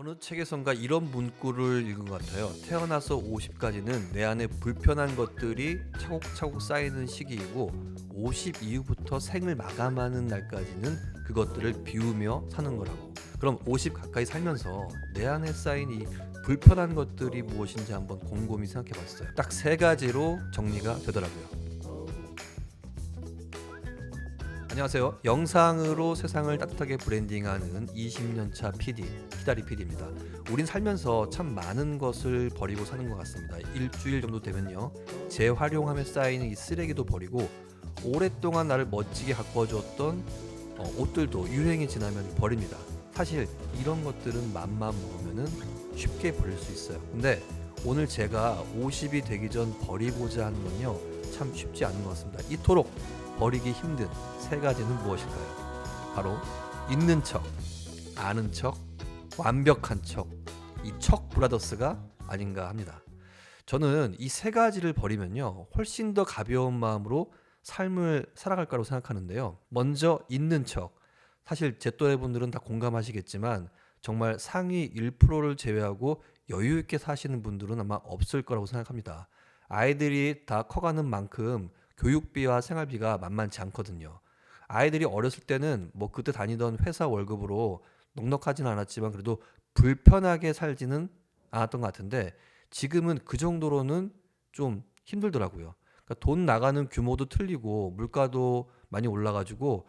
어느 책에선가 이런 문구를 읽은 것 같아요. 태어나서 50까지는 내 안에 불편한 것들이 차곡차곡 쌓이는 시기이고 50 이후부터 생을 마감하는 날까지는 그것들을 비우며 사는 거라고. 그럼 50 가까이 살면서 내 안에 쌓인 이 불편한 것들이 무엇인지 한번 곰곰이 생각해 봤어요. 딱 세 가지로 정리가 되더라고요. 안녕하세요. 영상으로 세상을 따뜻하게 브랜딩하는 20년차 PD, 키다리 PD입니다. 우린 살면서 참 많은 것을 버리고 사는 것 같습니다. 일주일 정도 되면요, 재활용함에 쌓이는 이 쓰레기도 버리고 오랫동안 나를 멋지게 가꿔줬던 옷들도 유행이 지나면 버립니다. 사실 이런 것들은 맘만 먹으면 쉽게 버릴 수 있어요. 근데 오늘 제가 50이 되기 전 버리고자 하는 건요, 참 쉽지 않은 것 같습니다. 이토록 버리기 힘든 세 가지는 무엇일까요? 바로 있는 척, 아는 척, 완벽한 척, 이 척 브라더스가 아닌가 합니다. 저는 이 세 가지를 버리면요, 훨씬 더 가벼운 마음으로 삶을 살아갈 거라고 생각하는데요. 먼저 있는 척. 사실 제 또래 분들은 다 공감하시겠지만 정말 상위 1%를 제외하고 여유 있게 사시는 분들은 아마 없을 거라고 생각합니다. 아이들이 다 커가는 만큼 교육비와 생활비가 만만치 않거든요. 아이들이 어렸을 때는 뭐 그때 다니던 회사 월급으로 넉넉하진 않았지만 그래도 불편하게 살지는 않았던 것 같은데 지금은 그 정도로는 좀 힘들더라고요. 그러니까 돈 나가는 규모도 틀리고 물가도 많이 올라가지고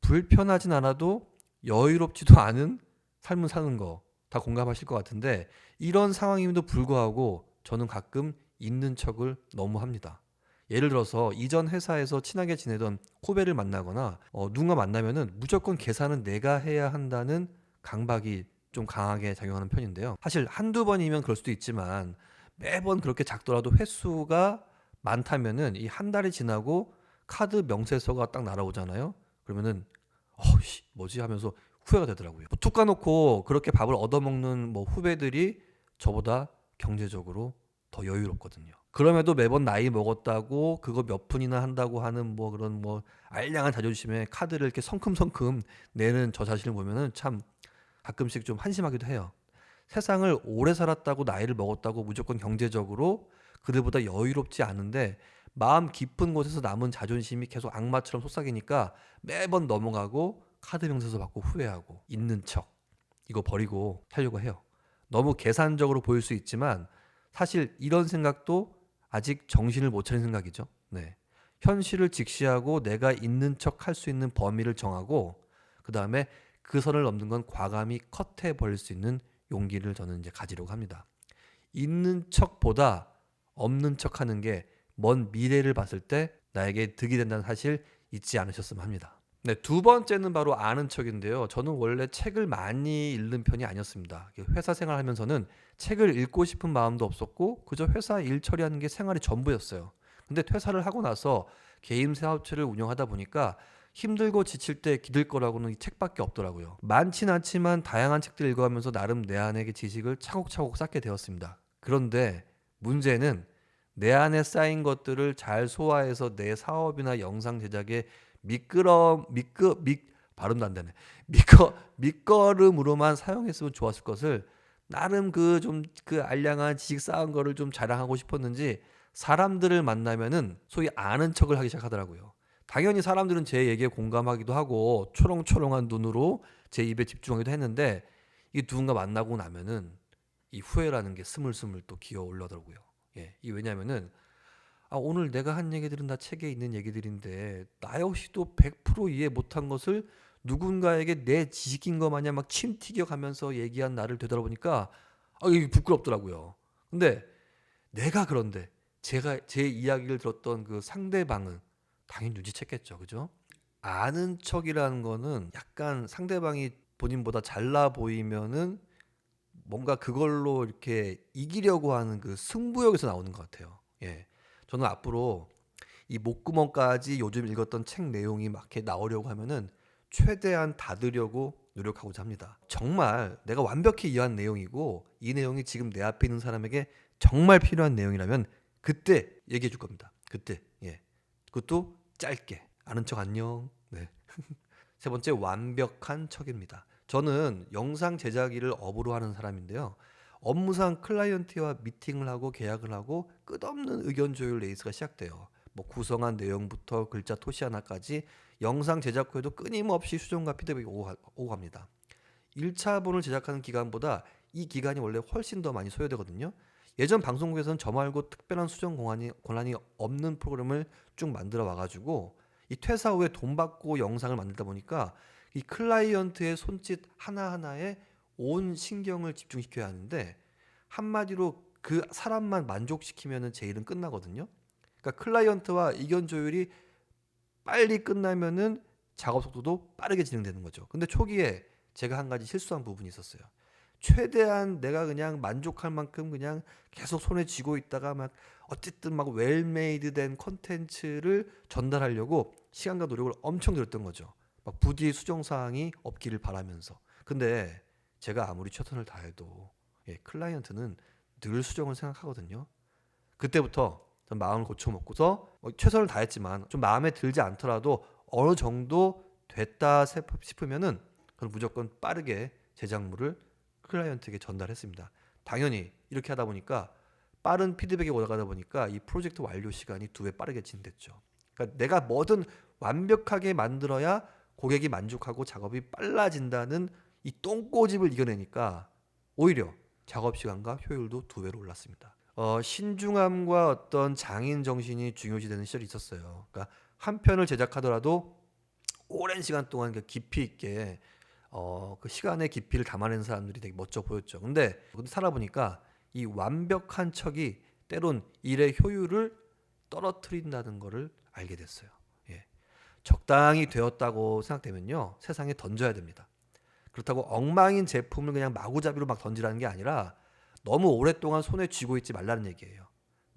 불편하진 않아도 여유롭지도 않은 삶을 사는 거 다 공감하실 것 같은데 이런 상황임에도 불구하고 저는 가끔 있는 척을 너무 합니다. 예를 들어서 이전 회사에서 친하게 지내던 후배를 만나거나 누군가 만나면은 무조건 계산은 내가 해야 한다는 강박이 좀 강하게 작용하는 편인데요. 사실 한두 번이면 그럴 수도 있지만 매번 그렇게 작더라도 횟수가 많다면은 이 한 달이 지나고 카드 명세서가 딱 날아오잖아요. 그러면은 어씨 뭐지 하면서 후회가 되더라고요. 툭 까놓고 그렇게 밥을 얻어먹는 뭐 후배들이 저보다 경제적으로 더 여유롭거든요. 그럼에도 매번 나이 먹었다고 그거 몇 푼이나 한다고 하는 뭐 그런 뭐 알량한 자존심에 카드를 이렇게 성큼성큼 내는 저 자신을 보면은 참 가끔씩 좀 한심하기도 해요. 세상을 오래 살았다고 나이를 먹었다고 무조건 경제적으로 그들보다 여유롭지 않은데 마음 깊은 곳에서 남은 자존심이 계속 악마처럼 속삭이니까 매번 넘어가고 카드 명세서 받고 후회하고 있는 척 이거 버리고 살려고 해요. 너무 계산적으로 보일 수 있지만 사실 이런 생각도 아직 정신을 못 차린 생각이죠. 네. 현실을 직시하고 내가 있는 척 할 수 있는 범위를 정하고 그 다음에 그 선을 넘는 건 과감히 컷해 버릴 수 있는 용기를 저는 이제 가지려고 합니다. 있는 척보다 없는 척 하는 게 먼 미래를 봤을 때 나에게 득이 된다는 사실 잊지 않으셨으면 합니다. 네, 두 번째는 바로 아는 척인데요. 저는 원래 책을 많이 읽는 편이 아니었습니다. 회사 생활하면서는 책을 읽고 싶은 마음도 없었고 그저 회사 일 처리하는 게 생활이 전부였어요. 근데 퇴사를 하고 나서 개인 사업체를 운영하다 보니까 힘들고 지칠 때 기댈 거라고는 이 책밖에 없더라고요. 많진 않지만 다양한 책들 읽어가면서 나름 내 안의 지식을 차곡차곡 쌓게 되었습니다. 그런데 문제는 내 안에 쌓인 것들을 잘 소화해서 내 사업이나 영상 제작에 발음도 안 되네. 밑거름으로만 사용했으면 좋았을 것을 나름 그 좀 그 알량한 지식 쌓은 거를 좀 자랑하고 싶었는지 사람들을 만나면은 소위 아는 척을 하기 시작하더라고요. 당연히 사람들은 제 얘기에 공감하기도 하고 초롱초롱한 눈으로 제 입에 집중하기도 했는데 이 누군가 만나고 나면은 이 후회라는 게 스물스물 또 기어 올라더라고요. 예, 이 왜냐면은 오늘 내가 한 얘기들은 다 책에 있는 얘기들인데 나 역시도 100% 이해 못한 것을 누군가에게 내 지식인 것 마냥 막 침 튀겨가면서 얘기한 나를 되돌아보니까 이게 부끄럽더라고요. 근데 내가 그런데 제가 제 이야기를 들었던 그 상대방은 당연히 눈치챘겠죠, 그죠? 아는 척이라는 거는 약간 상대방이 본인보다 잘나 보이면은 뭔가 그걸로 이렇게 이기려고 하는 그 승부욕에서 나오는 것 같아요. 예. 저는 앞으로 이 목구멍까지 요즘 읽었던 책 내용이 막 이렇게 나오려고 하면은 최대한 닫으려고 노력하고자 합니다. 정말 내가 완벽히 이해한 내용이고 이 내용이 지금 내 앞에 있는 사람에게 정말 필요한 내용이라면 그때 얘기해 줄 겁니다. 그때. 예. 그것도 짧게. 아는 척 안녕. 네. 세 번째 완벽한 척입니다. 저는 영상 제작 일을 업으로 하는 사람인데요. 업무상 클라이언트와 미팅을 하고 계약을 하고 끝없는 의견 조율 레이스가 시작돼요. 뭐 구성한 내용부터 글자 토시 하나까지 영상 제작 후에도 끊임없이 수정과 피드백이 오고 갑니다. 1차본을 제작하는 기간보다 이 기간이 원래 훨씬 더 많이 소요되거든요. 예전 방송국에서는 저 말고 특별한 수정 권한이 없는 프로그램을 쭉 만들어 와가지고 이 퇴사 후에 돈 받고 영상을 만들다 보니까 이 클라이언트의 손짓 하나하나에 온 신경을 집중시켜야 하는데 한마디로 그 사람만 만족시키면 제 일은 끝나거든요. 그러니까 클라이언트와 의견 조율이 빨리 끝나면은 작업 속도도 빠르게 진행되는 거죠. 근데 초기에 제가 한 가지 실수한 부분이 있었어요. 최대한 내가 그냥 만족할 만큼 그냥 계속 손에 쥐고 있다가 막 어쨌든 막 웰메이드 된 컨텐츠를 전달하려고 시간과 노력을 엄청 들였던 거죠. 막 부디 수정 사항이 없기를 바라면서. 근데 제가 아무리 최선을 다해도 클라이언트는 늘 수정을 생각하거든요. 그때부터 좀 마음을 고쳐먹고서 최선을 다했지만 좀 마음에 들지 않더라도 어느 정도 됐다 싶으면은 저는 무조건 빠르게 제작물을 클라이언트에게 전달했습니다. 당연히 이렇게 하다 보니까 빠른 피드백이 올라가다 보니까 이 프로젝트 완료 시간이 2배 빠르게 진행됐죠. 그러니까 내가 뭐든 완벽하게 만들어야 고객이 만족하고 작업이 빨라진다는 이 똥꼬집을 이겨내니까 오히려 작업 시간과 효율도 2배로 올랐습니다. 신중함과 어떤 장인 정신이 중요시되는 시절이 있었어요. 그러니까 한 편을 제작하더라도 오랜 시간 동안 깊이 있게 그 시간의 깊이를 담아낸 사람들이 되게 멋져 보였죠. 근데 살아보니까 이 완벽한 척이 때론 일의 효율을 떨어뜨린다는 것을 알게 됐어요. 적당히 되었다고 생각되면요, 세상에 던져야 됩니다. 그렇다고 엉망인 제품을 그냥 마구잡이로 막 던지라는 게 아니라 너무 오랫동안 손에 쥐고 있지 말라는 얘기예요.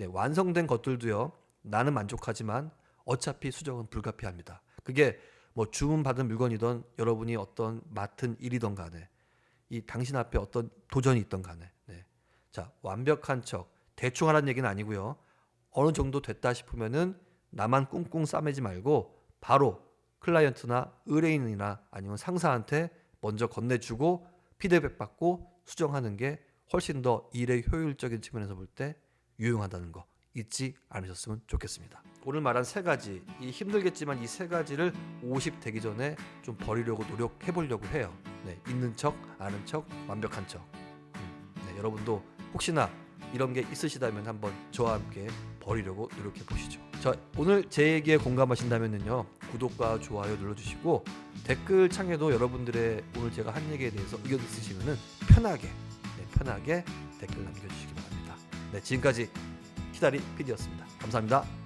완성된 것들도요, 나는 만족하지만 어차피 수정은 불가피합니다. 그게 뭐 주문받은 물건이든 여러분이 어떤 맡은 일이든 간에 이 당신 앞에 어떤 도전이 있던 간에 자, 완벽한 척 대충 하라는 얘기는 아니고요. 어느 정도 됐다 싶으면은 나만 꿍꿍 싸매지 말고 바로 클라이언트나 의뢰인이나 아니면 상사한테 먼저 건네주고 피드백 받고 수정하는 게 훨씬 더 일의 효율적인 측면에서 볼 때 유용하다는 거 잊지 않으셨으면 좋겠습니다. 오늘 말한 3가지, 이 힘들겠지만 이 3가지를 50 되기 전에 좀 버리려고 노력해 보려고 해요. 있는 척, 아는 척, 완벽한 척. 여러분도 혹시나 이런 게 있으시다면 한번 저와 함께 버리려고 노력해 보시죠. 자, 오늘 제 얘기에 공감하신다면요, 구독과 좋아요 눌러주시고 댓글 창에도 여러분들의 오늘 제가 한 얘기에 대해서 의견 있으시면은 편하게 댓글 남겨주시기 바랍니다. 지금까지 키다리 PD였습니다. 감사합니다.